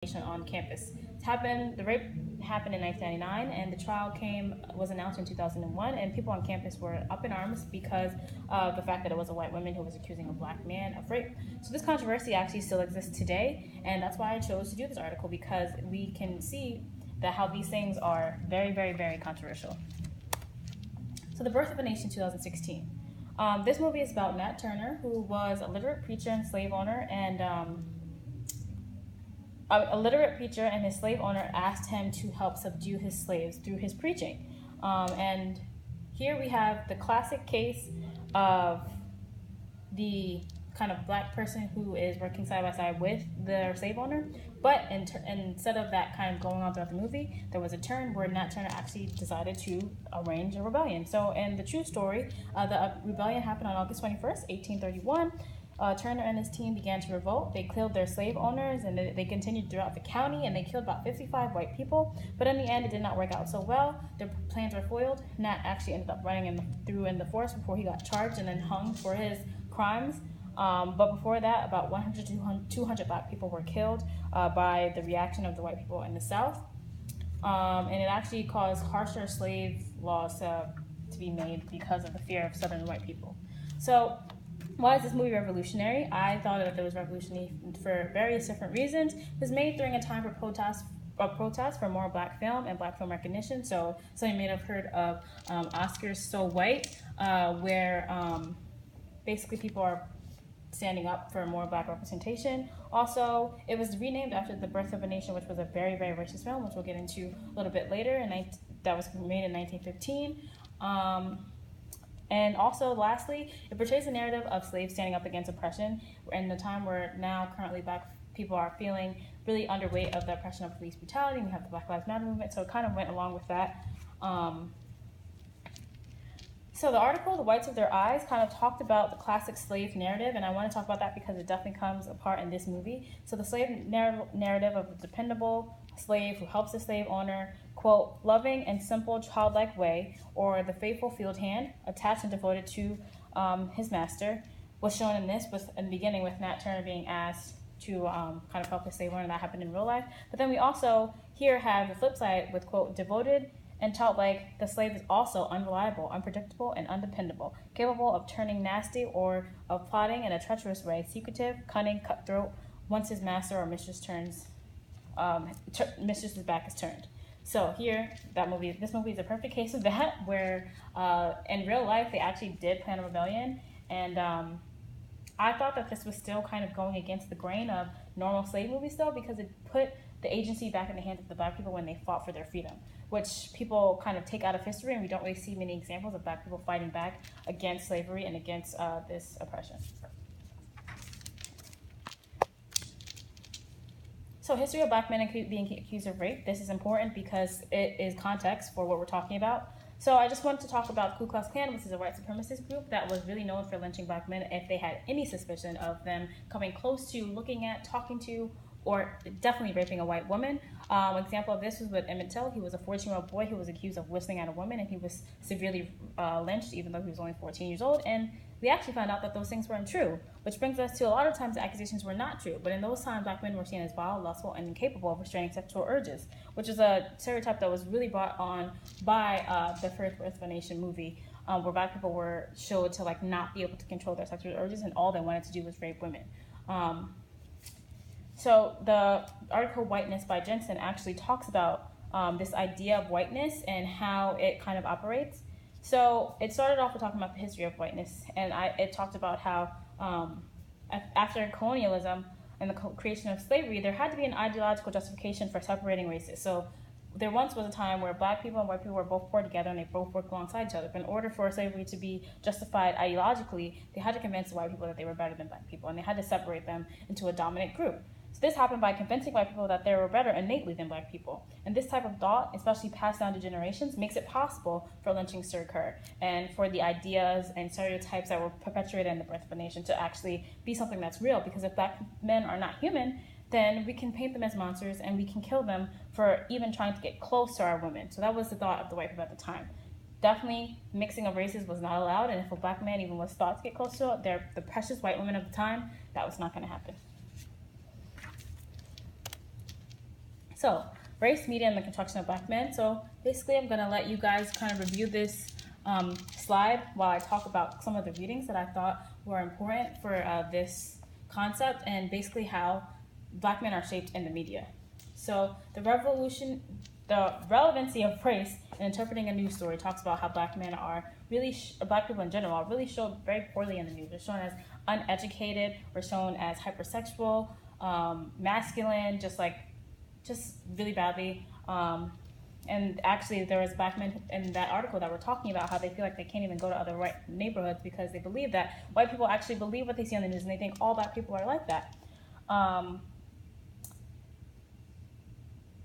On campus. The rape happened in 1999, and the trial was announced in 2001, and people on campus were up in arms because of the fact that it was a white woman who was accusing a black man of rape. So this controversy actually still exists today, and that's why I chose to do this article, because we can see that how these things are very, very, very controversial. So The Birth of a Nation 2016. This movie is about Nat Turner, who was a literate preacher and slave owner, and a literate preacher and his slave owner asked him to help subdue his slaves through his preaching. And here we have the classic case of the kind of black person who is working side by side with the slave owner. But instead of that kind of going on throughout the movie, there was a turn where Nat Turner actually decided to arrange a rebellion. So in the true story, the rebellion happened on August 21st, 1831. Turner and his team began to revolt. They killed their slave owners, and they continued throughout the county, and they killed about 55 white people. But in the end, it did not work out so well. Their plans were foiled. Nat actually ended up running through in the forest before he got charged and then hung for his crimes. But before that, about 100 to 200 black people were killed by the reaction of the white people in the South. And it actually caused harsher slave laws to be made because of the fear of Southern white people. So why is this movie revolutionary? I thought that it was revolutionary for various different reasons. It was made during a time for protests for more black film and black film recognition. So some of you may have heard of Oscars So White, where basically people are standing up for more black representation. Also, it was renamed after The Birth of a Nation, which was a very, very racist film, which we'll get into a little bit later, and that was made in 1915. And also, lastly, it portrays a narrative of slaves standing up against oppression in the time where now currently black people are feeling really underweight of the oppression of police brutality, and we have the Black Lives Matter movement, so it kind of went along with that. So the article, The Whites of Their Eyes, kind of talked about the classic slave narrative, and I want to talk about that because it definitely comes apart in this movie. So the slave narrative of a dependable slave who helps the slave owner, quote, loving and simple childlike way, or the faithful field hand, attached and devoted to his master, was shown in this, in the beginning with Nat Turner being asked to kind of help his slave owner. That happened in real life. But then we also here have the flip side with, quote, devoted and childlike, the slave is also unreliable, unpredictable, and undependable, capable of turning nasty or of plotting in a treacherous way, secretive, cunning, cutthroat, once his master or mistress's back is turned. So here, this movie is a perfect case of that, where in real life they actually did plan a rebellion, and I thought that this was still kind of going against the grain of normal slave movies, though, because it put the agency back in the hands of the black people when they fought for their freedom, which people kind of take out of history, and we don't really see many examples of black people fighting back against slavery and against this oppression. So history of black men being accused of rape. This is important because it is context for what we're talking about. So I just wanted to talk about Ku Klux Klan, which is a white supremacist group that was really known for lynching black men if they had any suspicion of them coming close to, looking at, talking to, or definitely raping a white woman. An example of this was with Shantell. He was a 14-year-old boy who was accused of whistling at a woman, and he was severely lynched, even though he was only 14 years old. And we actually found out that those things weren't true, which brings us to a lot of times the accusations were not true. But in those times, black men were seen as vile, lustful, and incapable of restraining sexual urges, which is a stereotype that was really brought on by the first Birth of a Nation movie, where black people were showed to not be able to control their sexual urges, and all they wanted to do was rape women. So the article Whiteness by Jensen actually talks about this idea of whiteness and how it kind of operates. So it started off with talking about the history of whiteness, and it talked about how after colonialism and the creation of slavery, there had to be an ideological justification for separating races. So there once was a time where black people and white people were both poor together, and they both worked alongside each other. But in order for slavery to be justified ideologically, they had to convince the white people that they were better than black people, and they had to separate them into a dominant group. So this happened by convincing white people that they were better innately than black people. And this type of thought, especially passed down to generations, makes it possible for lynchings to occur and for the ideas and stereotypes that were perpetuated in the Birth of a Nation to actually be something that's real. Because if black men are not human, then we can paint them as monsters and we can kill them for even trying to get close to our women. So that was the thought of the white people at the time. Definitely, mixing of races was not allowed, and if a black man even was thought to get close to the precious white women of the time, that was not going to happen. So, race, media, and the construction of black men. So basically, I'm going to let you guys kind of review this slide while I talk about some of the readings that I thought were important for this concept and basically how black men are shaped in the media. So the relevancy of race in interpreting a news story talks about how black men are really, black people in general are really shown very poorly in the news. They're shown as uneducated, we're shown as hypersexual, masculine, just really badly. And actually, there was black men in that article that were talking about how they feel like they can't even go to other white neighborhoods because they believe that white people actually believe what they see on the news and they think all black people are like that.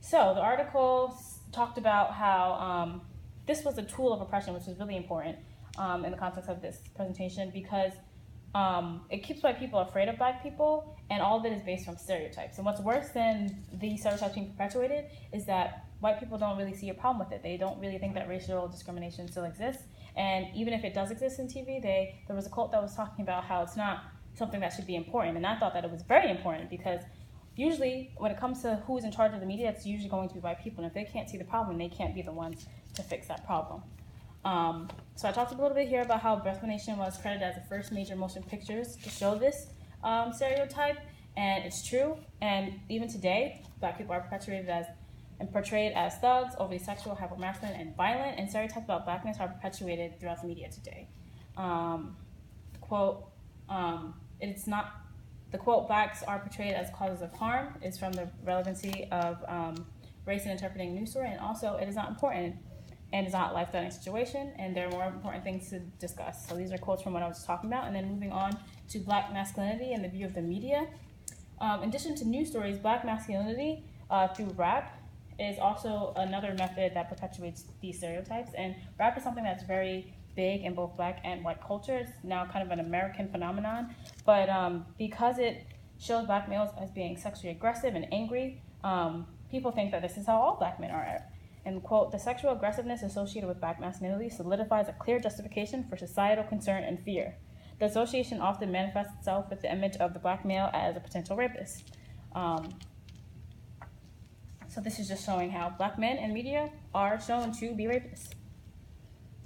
So the article talked about how this was a tool of oppression, which is really important in the context of this presentation because it keeps white people afraid of black people, and all of it is based on stereotypes. And what's worse than these stereotypes being perpetuated is that white people don't really see a problem with it. They don't really think that racial discrimination still exists. And even if it does exist in TV, there was a quote that was talking about how it's not something that should be important. And I thought that it was very important because usually when it comes to who's in charge of the media, it's usually going to be white people. And if they can't see the problem, they can't be the ones to fix that problem. So I talked a little bit here about how Breath of a Nation was credited as the first major motion pictures to show this stereotype, and it's true. And even today, black people are perpetuated as and portrayed as thugs, overly sexual, hypermasculine, and violent, and stereotypes about blackness are perpetuated throughout the media today. The quote, blacks are portrayed as causes of harm is from the relevancy of race in interpreting news story, and also it is not important and it's not a life-threatening situation, and there are more important things to discuss. So these are quotes from what I was talking about, and then moving on to black masculinity and the view of the media. In addition to news stories, black masculinity through rap is also another method that perpetuates these stereotypes, and rap is something that's very big in both black and white culture. It's now kind of an American phenomenon, but because it shows black males as being sexually aggressive and angry, people think that this is how all black men are. And quote, the sexual aggressiveness associated with black masculinity solidifies a clear justification for societal concern and fear. The association often manifests itself with the image of the black male as a potential rapist. So this is just showing how black men in media are shown to be rapists.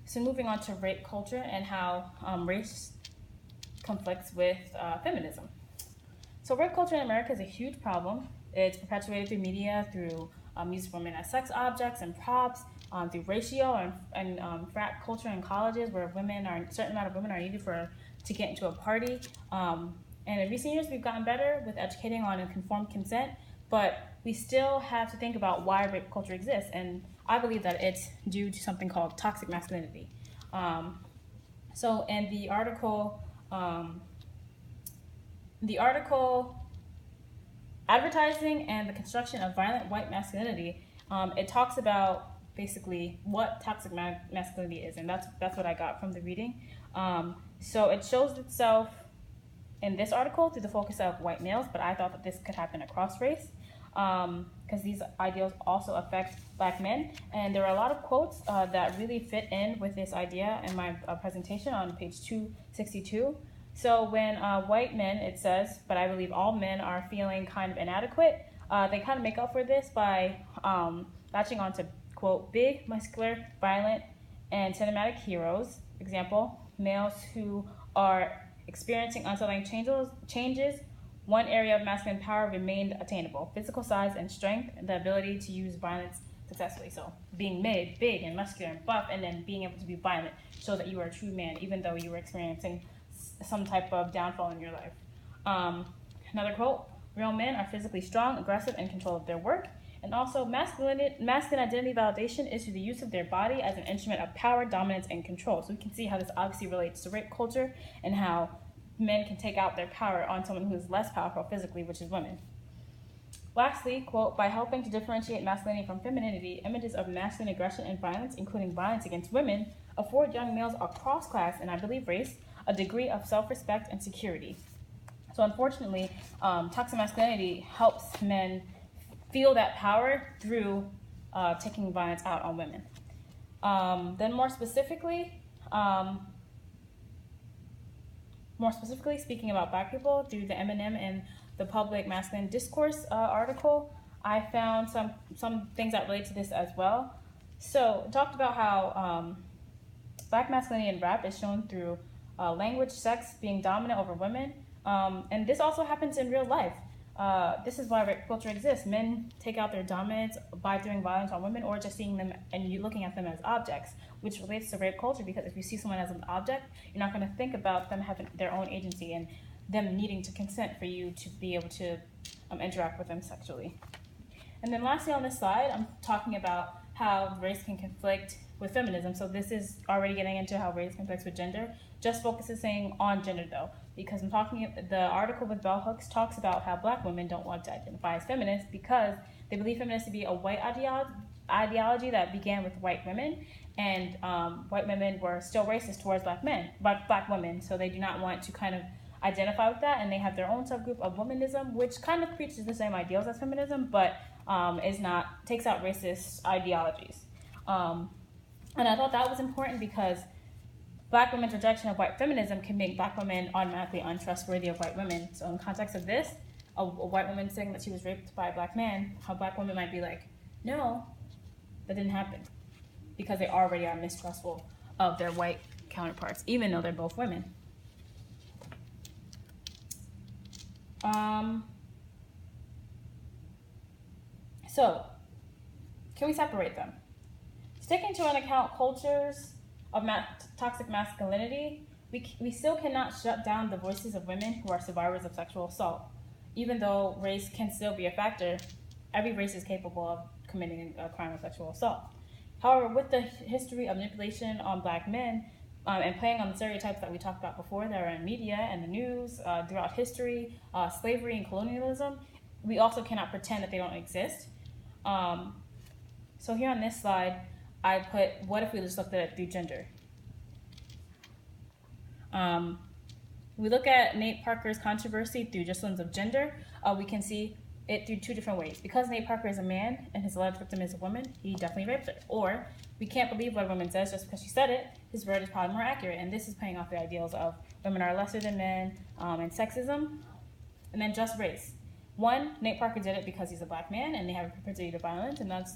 So moving on to rape culture and how race conflicts with feminism. So rape culture in America is a huge problem. It's perpetuated through media, through use of women as sex objects and props, through ratio and frat culture in colleges where a certain amount of women are needed to get into a party. And in recent years, we've gotten better with educating on informed consent, but we still have to think about why rape culture exists. And I believe that it's due to something called toxic masculinity. So in the article, Advertising and the Construction of Violent White Masculinity, it talks about basically what toxic masculinity is, and that's what I got from the reading. So it shows itself in this article through the focus of white males, but I thought that this could happen across race because these ideals also affect black men. And there are a lot of quotes that really fit in with this idea in my presentation on page 262. So when white men, it says, but I believe all men are feeling kind of inadequate, they kind of make up for this by latching on to, quote, big, muscular, violent, and cinematic heroes. Example, males who are experiencing unsettling changes. One area of masculine power remained attainable: physical size and strength, and the ability to use violence successfully. So being big and muscular and buff, and then being able to be violent so that you are a true man, even though you were experiencing some type of downfall in your life. Another quote, real men are physically strong, aggressive, and in control of their work. And also, masculine identity validation is through the use of their body as an instrument of power, dominance, and control. So we can see how this obviously relates to rape culture and how men can take out their power on someone who is less powerful physically, which is women. Lastly, quote, by helping to differentiate masculinity from femininity, images of masculine aggression and violence, including violence against women, afford young males across class, and I believe race, a degree of self-respect and security. So unfortunately, toxic masculinity helps men feel that power through taking violence out on women. Then more specifically, speaking about black people, through the Eminem and the Public Masculine Discourse article, I found some things that relate to this as well. So it talked about how Black masculinity in rap is shown through language, sex being dominant over women, and this also happens in real life. This is why rape culture exists. Men take out their dominance by doing violence on women or just seeing them and you looking at them as objects, which relates to rape culture because if you see someone as an object, you're not going to think about them having their own agency and them needing to consent for you to be able to interact with them sexually. And then lastly on this slide, I'm talking about how race can conflict with feminism. So this is already getting into how race conflicts with gender, just focusing on gender though, because the article with Bell Hooks talks about how Black women don't want to identify as feminists because they believe feminists to be a white ideology that began with white women, and white women were still racist towards Black women, so they do not want to kind of identify with that, and they have their own subgroup of womanism, which kind of preaches the same ideals as feminism, but takes out racist ideologies. And I thought that was important because Black women's rejection of white feminism can make Black women automatically untrustworthy of white women. So in context of this, a white woman saying that she was raped by a Black man, a Black woman might be like, no, that didn't happen, because they already are mistrustful of their white counterparts, even though they're both women. So, can we separate them? Taking into account cultures of toxic masculinity, we still cannot shut down the voices of women who are survivors of sexual assault. Even though race can still be a factor, every race is capable of committing a crime of sexual assault. However, with the history of manipulation on Black men and playing on the stereotypes that we talked about before that are in media and the news throughout history, slavery and colonialism, we also cannot pretend that they don't exist. So here on this slide, I put, what if we just looked at it through gender? We look at Nate Parker's controversy through just lens of gender. We can see it through two different ways. Because Nate Parker is a man and his alleged victim is a woman, he definitely raped her. Or we can't believe what a woman says just because she said it. His word is probably more accurate. And this is playing off the ideals of women are lesser than men and sexism. And then just race. One, Nate Parker did it because he's a Black man and they have a propensity to violence, and that's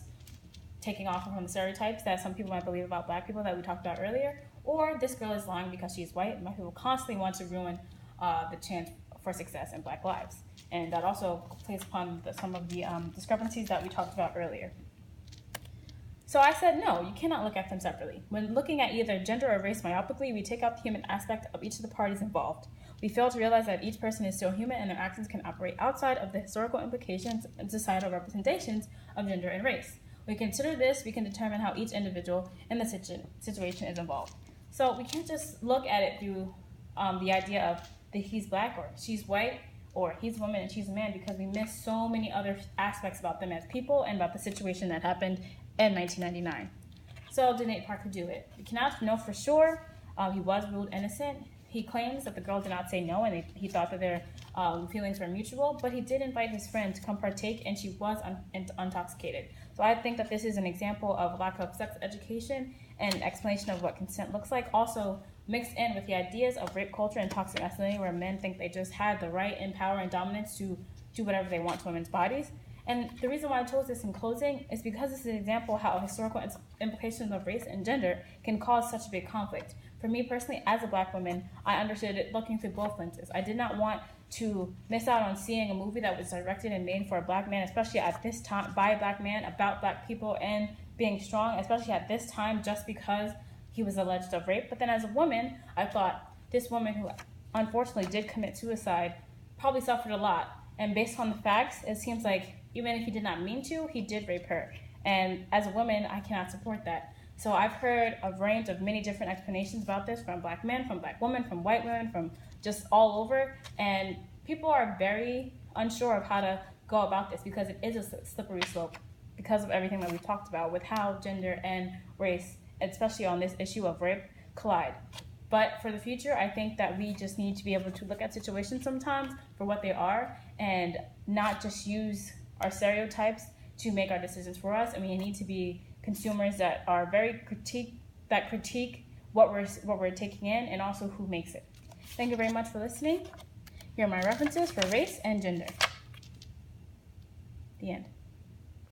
taking off from the stereotypes that some people might believe about Black people that we talked about earlier. Or this girl is lying because she's white, and Black people constantly want to ruin the chance for success in Black lives. And that also plays upon some of the discrepancies that we talked about earlier. So I said, no, you cannot look at them separately. When looking at either gender or race myopically, we take out the human aspect of each of the parties involved. We fail to realize that each person is still human and their actions can operate outside of the historical implications and societal representations of gender and race. When we consider this, we can determine how each individual in the situation is involved. So we can't just look at it through the idea of that he's Black or she's white or he's a woman and she's a man, because we miss so many other aspects about them as people and about the situation that happened in 1999. So did Nate Parker do it? We cannot know for sure. He was ruled innocent. He claims that the girl did not say no and he thought that their feelings were mutual, but he did invite his friend to come partake and she was intoxicated. So I think that this is an example of lack of sex education and explanation of what consent looks like, also mixed in with the ideas of rape culture and toxic masculinity where men think they just had the right and power and dominance to do whatever they want to women's bodies. And the reason why I chose this in closing is because this is an example of how historical implications of race and gender can cause such a big conflict. For me personally, as a Black woman, I understood it looking through both lenses. I did not want to miss out on seeing a movie that was directed and made for a Black man, especially at this time, by a Black man, about Black people and being strong, especially at this time, just because he was alleged of rape. But then as a woman, I thought this woman who unfortunately did commit suicide probably suffered a lot. And based on the facts, it seems like even if he did not mean to, he did rape her. And as a woman, I cannot support that. So I've heard a range of many different explanations about this from Black men, from Black women, from white women, from just all over. And people are very unsure of how to go about this because it is a slippery slope because of everything that we've talked about with how gender and race, especially on this issue of rape, collide. But for the future, I think that we just need to be able to look at situations sometimes for what they are and not just use our stereotypes to make our decisions for us. And we need to be consumers that are very critique what we're taking in and also who makes it. Thank you very much for listening. Here are my references for race and gender. The end.